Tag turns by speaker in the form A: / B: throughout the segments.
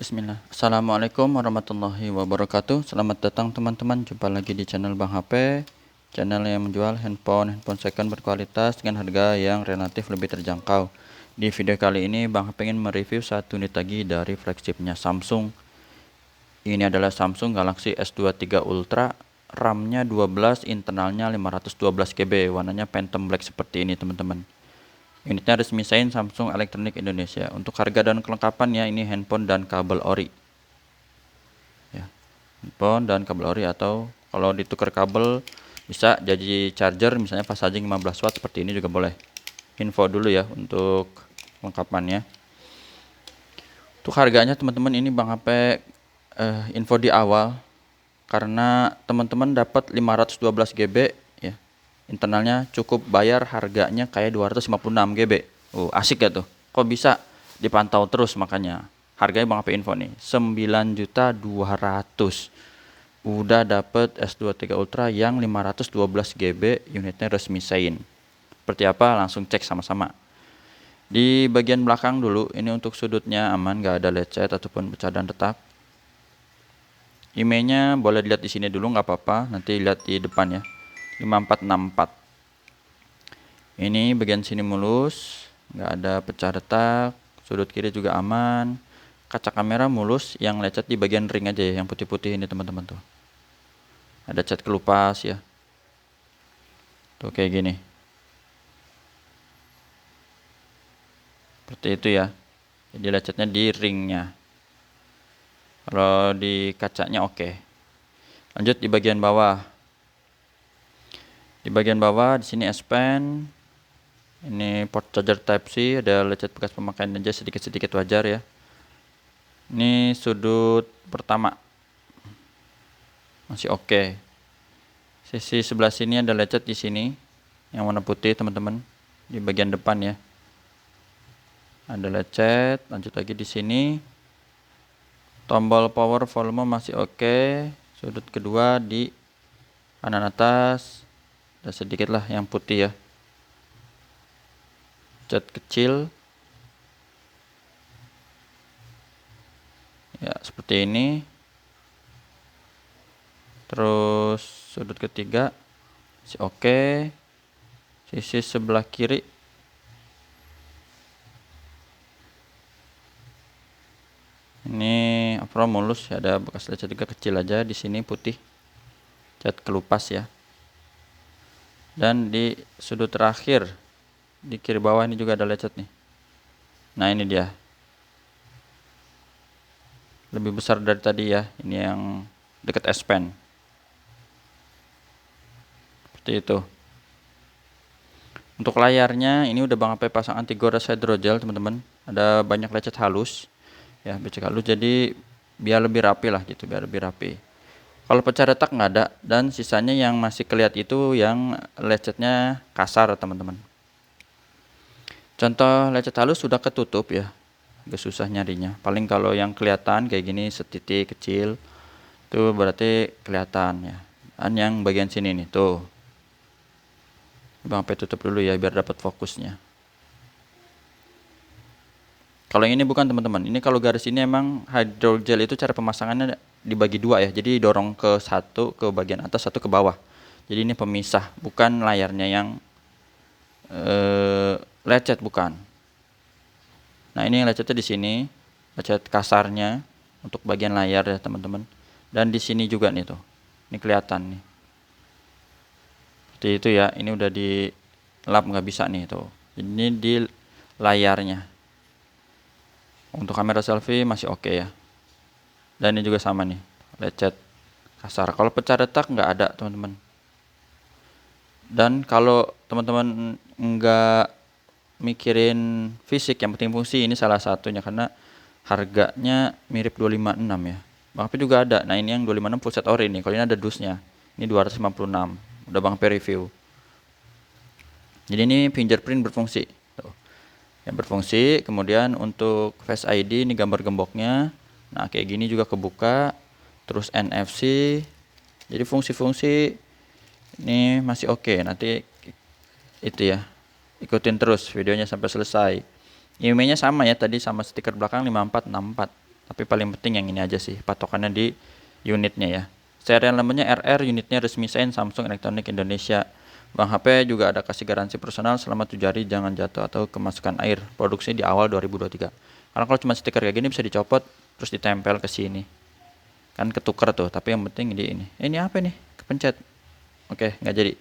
A: Bismillah. Assalamualaikum warahmatullahi wabarakatuh. Selamat datang teman-teman. Jumpa lagi di channel Bang HP. Channel yang menjual handphone second berkualitas dengan harga yang relatif lebih terjangkau. Di video kali ini Bang HP ingin mereview satu unit lagi dari flagshipnya Samsung. Ini adalah Samsung Galaxy S23 Ultra. RAM-nya 12, internalnya 512 GB. Warnanya Phantom Black seperti ini teman-teman. Unitnya resmi sign Samsung Electronics Indonesia. Untuk harga dan kelengkapannya ini handphone dan kabel ori. Ya, handphone dan kabel ori, atau kalau ditukar kabel bisa jadi charger misalnya fast charging 15 watt seperti ini juga boleh. Info dulu ya untuk kelengkapannya. Untuk harganya teman-teman ini Bang HP info di awal karena teman-teman dapat 512 GB ya. Internalnya cukup bayar harganya kayak 256 GB. Asik ya tuh. Kok bisa dipantau terus, makanya harganya Bang HP info nih 9.200.000. Udah dapet S23 Ultra yang 512 GB, unitnya resmi sign. Seperti apa langsung cek sama-sama. Di bagian belakang dulu, ini untuk sudutnya aman, gak ada lecet ataupun pecah dan retak. IMEI-nya boleh dilihat di sini dulu nggak apa-apa, nanti lihat di depan ya. 5464. Ini bagian sini mulus, nggak ada pecah retak, sudut kiri juga aman. Kaca kamera mulus, yang lecet di bagian ring aja ya, yang putih-putih ini teman-teman tuh. Ada cat kelupas ya. Tuh kayak gini. Seperti itu ya. Jadi lecetnya di ringnya. Kalau di kacanya oke. Lanjut di bagian bawah. Di bagian bawah di sini S Pen. Ini port charger Type C, ada lecet bekas pemakaian aja sedikit-sedikit, wajar ya. Ini sudut pertama masih oke. Sisi sebelah sini ada lecet di sini yang warna putih teman-teman, di bagian depan ya. Ada lecet. Lanjut lagi di sini. Tombol power volume masih oke. Sudut kedua di kanan atas ada sedikit lah yang putih ya. Cat kecil. Ya, seperti ini. Terus sudut ketiga masih oke. Sisi sebelah kiri ini overall mulus, ada bekas lecet juga kecil aja di sini putih. Cat kelupas ya. Dan di sudut terakhir di kiri bawah ini juga ada lecet nih. Nah, ini dia. Lebih besar dari tadi ya. Ini yang dekat S Pen. Seperti itu. Untuk layarnya ini udah Bang HP pasang anti gores hydrogel teman-teman. Ada banyak lecet halus. Ya, becek halus, jadi biar lebih rapi lah gitu, biar lebih rapi. Kalau pecah retak nggak ada, dan sisanya yang masih kelihatan itu yang lecetnya kasar teman-teman. Contoh lecet halus sudah ketutup ya, agak susah nyarinya. Paling kalau yang kelihatan kayak gini setitik kecil, tuh berarti kelihatan ya. Dan yang bagian sini nih tuh, Bang HP tutup dulu ya biar dapat fokusnya. Kalau yang ini bukan teman-teman, ini kalau garis ini emang hydrogel itu cara pemasangannya dibagi dua ya. Jadi dorong ke satu ke bagian atas, satu ke bawah. Jadi ini pemisah, bukan layarnya yang lecet, bukan. Nah, ini yang lecetnya di sini, lecet kasarnya untuk bagian layar ya teman-teman. Dan di sini juga nih tuh, ini kelihatan nih. Seperti itu ya, ini udah di lap nggak bisa nih tuh. Ini di layarnya. Untuk kamera selfie masih oke ya. Dan ini juga sama nih, lecet kasar. Kalau pecah retak nggak ada teman-teman. Dan kalau teman-teman nggak mikirin fisik, yang penting fungsi, ini salah satunya karena harganya mirip 256 ya. Bang HP juga ada. Nah, ini yang 256 full set ori nih. Kalau ini ada dusnya. Ini 256. Udah Bang HP review. Jadi ini fingerprint berfungsi. Yang berfungsi. Kemudian untuk Face ID ini gambar gemboknya. Nah, kayak gini juga kebuka. Terus NFC. Jadi fungsi-fungsi ini masih oke. Nanti itu ya, ikutin terus videonya sampai selesai. IMEI-nya sama ya, tadi sama stiker belakang 5464. Tapi paling penting yang ini aja sih, patokannya di unitnya ya. Serial namanya RR, unitnya resmi sign Samsung Electronics Indonesia. Bang HP juga ada kasih garansi personal selama 7 hari jangan jatuh atau kemasukan air. Produksi di awal 2023. Karena kalau cuma stiker kayak gini bisa dicopot terus ditempel ke sini. Kan ketuker tuh, tapi yang penting di ini. Ini apa nih? Kepencet. Oke, nggak jadi.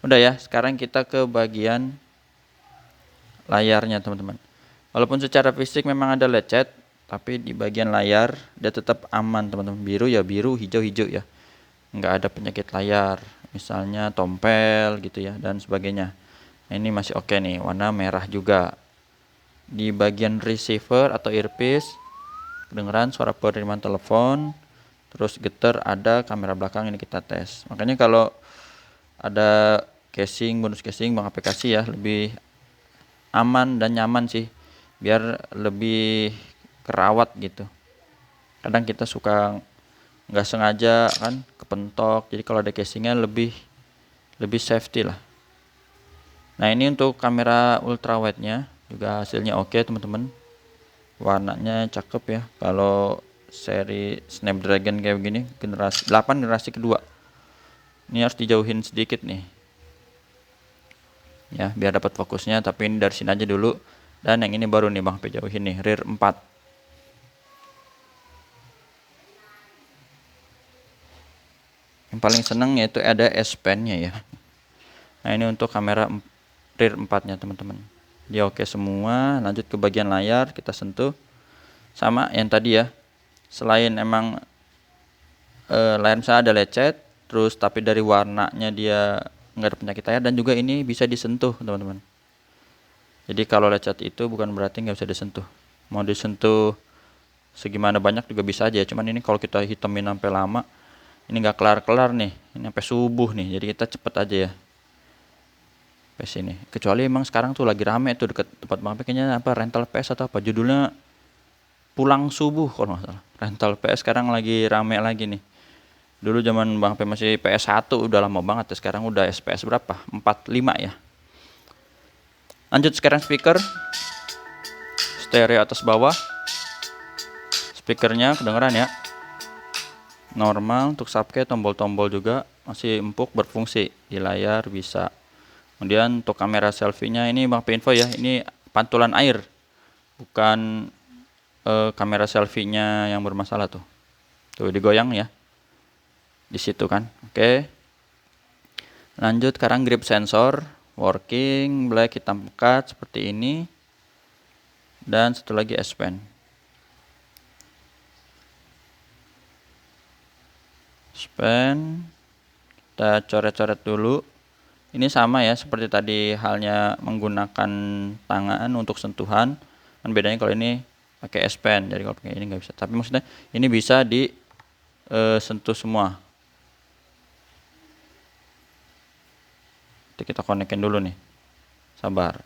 A: Udah ya, sekarang kita ke bagian layarnya teman-teman. Walaupun secara fisik memang ada lecet, tapi di bagian layar dia tetap aman teman-teman. Biru ya biru, hijau hijau ya. Nggak ada penyakit layar, misalnya tompel gitu ya dan sebagainya. Nah, ini masih oke nih, warna merah juga. Di bagian receiver atau earpiece, kedengeran suara penerimaan telepon, terus getar, ada kamera belakang ini kita tes. Makanya kalau ada casing, bonus casing Bang aplikasi ya lebih aman dan nyaman sih, biar lebih kerawat gitu. Kadang kita suka nggak sengaja kan kepentok, jadi kalau ada casingnya lebih safety lah. Nah ini untuk kamera ultrawide nya juga hasilnya oke teman-teman, warnanya cakep ya. Kalau seri Snapdragon kayak begini generasi 8 generasi kedua ini harus dijauhin sedikit nih ya biar dapat fokusnya, tapi ini dari sini aja dulu. Dan yang ini baru nih Bang HP jauhin nih, rear 4. Yang paling seneng yaitu ada S Pen nya ya. Nah ini untuk kamera rear 4 nya teman-teman, dia oke semua. Lanjut ke bagian layar, kita sentuh sama yang tadi ya. Selain emang layar misalnya ada lecet terus, tapi dari warnanya dia nggak ada penyakit layar, dan juga ini bisa disentuh teman-teman. Jadi kalau lecet itu bukan berarti nggak bisa disentuh, mau disentuh segimana banyak juga bisa aja. Cuman ini kalau kita hitamin sampai lama ini nggak kelar-kelar nih, ini sampai subuh nih, jadi kita cepet aja ya sampai sini. Kecuali emang sekarang tuh lagi rame tuh deket tempat Bang P, kayaknya apa rental PS atau apa judulnya, pulang subuh kalau nggak salah. Rental PS sekarang lagi rame lagi nih. Dulu zaman Bang P masih PS1 udah lama banget ya, sekarang udah SPS berapa? 45 ya. Lanjut sekarang speaker. Stereo atas bawah. Speakernya kedengeran ya. Normal. Untuk subke, tombol-tombol juga masih empuk berfungsi. Di layar bisa. Kemudian untuk kamera selfie-nya ini Bang P info ya, ini pantulan air. Bukan kamera selfie-nya yang bermasalah tuh. Tuh digoyang ya. Di situ kan. Oke. Lanjut sekarang grip sensor working, black, hitam pekat seperti ini. Dan satu lagi S Pen. S Pen kita coret-coret dulu. Ini sama ya seperti tadi halnya menggunakan tangan untuk sentuhan. Kan bedanya kalau ini pakai S Pen, jadi kalau pakai ini nggak bisa. Tapi maksudnya ini bisa disentuh semua. Kita konekin dulu nih, sabar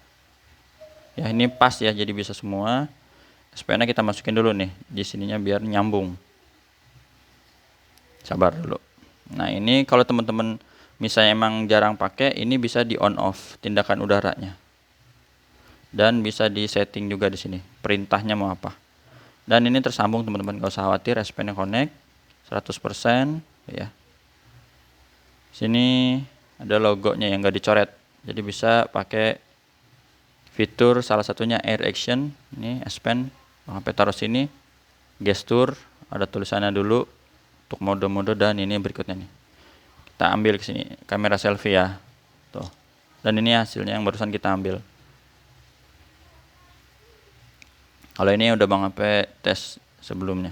A: ya, ini pas ya, jadi bisa semua. S Pen-nya kita masukin dulu nih di sininya biar nyambung, sabar dulu. Nah ini kalau teman-teman misalnya emang jarang pakai, ini bisa di on off tindakan udaranya, dan bisa di setting juga di sini perintahnya mau apa. Dan ini tersambung teman-teman, gak usah khawatir, S Pen-nya connect 100% ya. Sini ada logonya yang gak dicoret, jadi bisa pakai fitur salah satunya air action. Ini S Pen sampai taruh sini, gestur ada tulisannya dulu untuk mode-mode, dan ini berikutnya nih kita ambil ke sini kamera selfie ya tuh, dan ini hasilnya yang barusan kita ambil. Kalau ini udah Bang sampai tes sebelumnya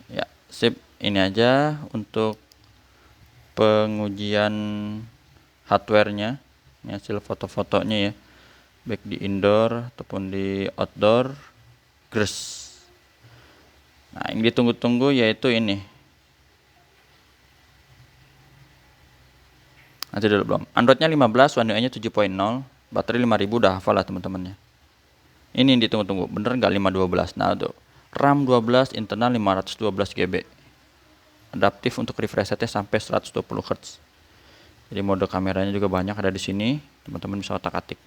A: ya. Sip, ini aja untuk pengujian hardware-nya. Ini hasil foto-fotonya ya, baik di indoor ataupun di outdoor. Gres. Nah yang ditunggu-tunggu yaitu ini. Nanti dulu belum. Androidnya 15, One UI-nya 7.0, baterai 5000 udah hafal lah teman-temannya. Ini yang ditunggu-tunggu, bener nggak 512? Nah tuh, RAM 12, internal 512 GB. Adaptif untuk refresh rate sampai 120 Hz. Jadi mode kameranya juga banyak ada di sini, teman-teman bisa otak-atik.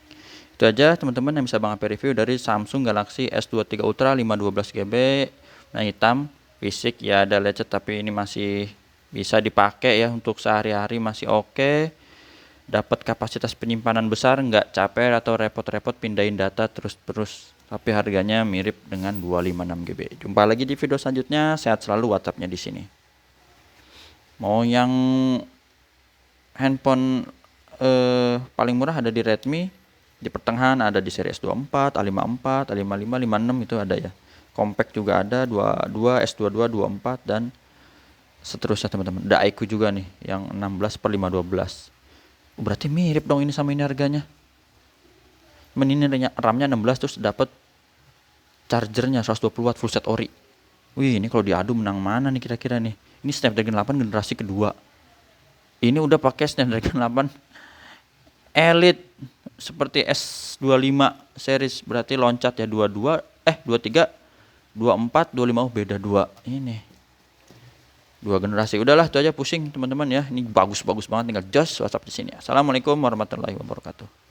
A: Itu aja teman-teman yang bisa Bang HP review dari Samsung Galaxy S23 Ultra 512GB. Nah, hitam, fisik ya ada lecet tapi ini masih bisa dipakai ya untuk sehari-hari, masih oke. Dapat kapasitas penyimpanan besar, nggak capek atau repot-repot pindahin data terus-terus. Tapi harganya mirip dengan 256GB. Jumpa lagi di video selanjutnya. Sehat selalu, WhatsAppnya di sini. Mau yang handphone paling murah ada di Redmi, di pertengahan ada di seri S24, A54, A55, 56 itu ada ya. Compact juga ada, 22, S22, 24 dan seterusnya teman-teman. Ada iQOO juga nih yang 16/512. Berarti mirip dong ini sama ini harganya. Cuman ini RAM-nya 16 terus dapat chargernya 120 watt full set ori. Wih, ini kalau diadu menang mana nih kira-kira nih? Ini Snapdragon 8 generasi kedua. Ini udah pakai Snapdragon 8 Elite seperti S25 series, berarti loncat ya 23, 24, 25 beda 2. Ini 2 generasi. Udahlah itu aja pusing teman-teman ya. Ini bagus-bagus banget, tinggal jos WhatsApp di sini. Assalamualaikum warahmatullahi wabarakatuh.